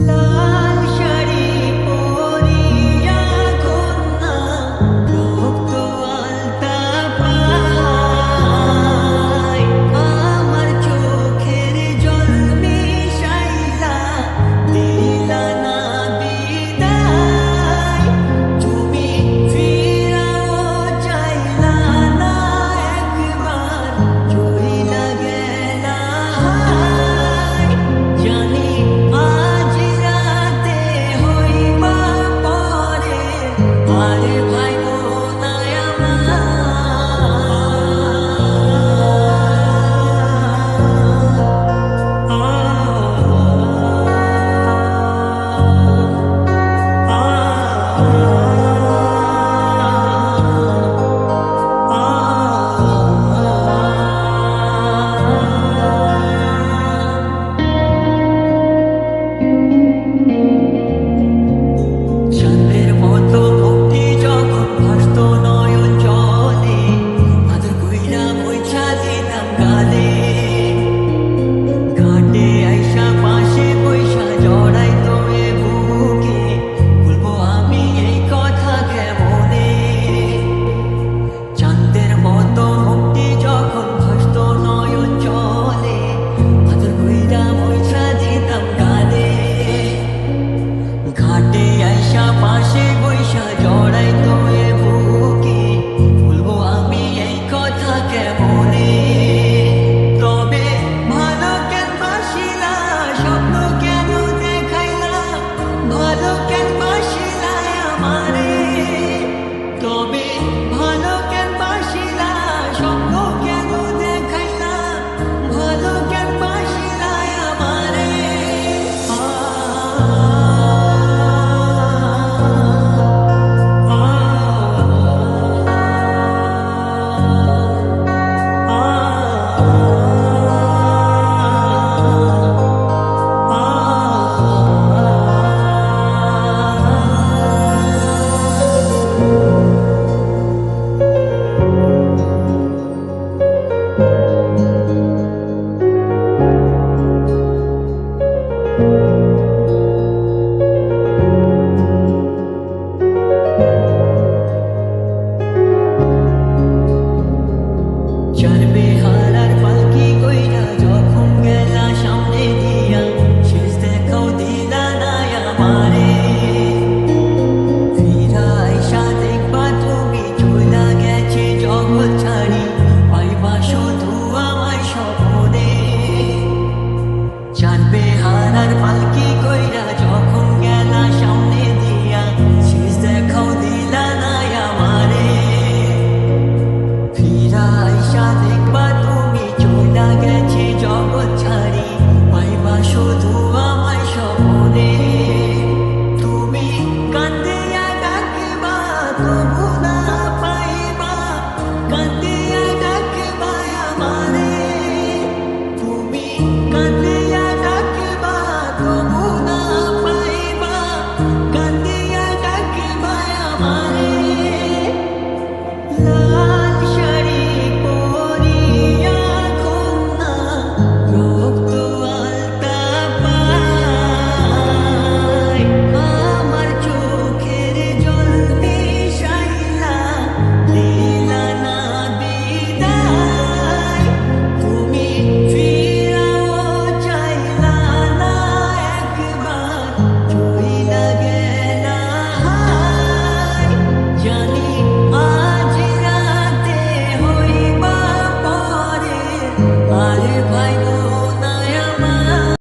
লাল শাড়ি পরিয়া কন্যা রক্ত আলতা পায় আমার চোখের জল মিশাইলা দিলা না বিদায় তুমি ফিরাও চাইলা না একবার চইলা গেলা হায় জানি আজ রাতে হইবা পরে আরে ভাই বোনায় চাঁদের মতো মুক্তি যখন ভাসত নয়ন জলে আদর কইরা মুইছা দিতাম গালে ঘাটে আইসা পাশে বইসা জড়াই তোরে বুকে বলবো আমি এই কথা কেমনে চাঁদের মতো মুক্তি যখন ভাসত নয়ন জলে আদর কইরা মুইছা দিতাম গালে ঘাটে আইসা পাশে বইসা জড়াই তোরে বুকে বলবো আমি এই কথা কেমনে তবে ভালো কেন বাসিলা স্বপ্ন কেন দেখাইলা ভালো কেন বাসিলা আমারে তবে ভালো কেন বাসিলা স্বপ্ন কেন দেখাইলা ভালো কেন বাসিলা আমারে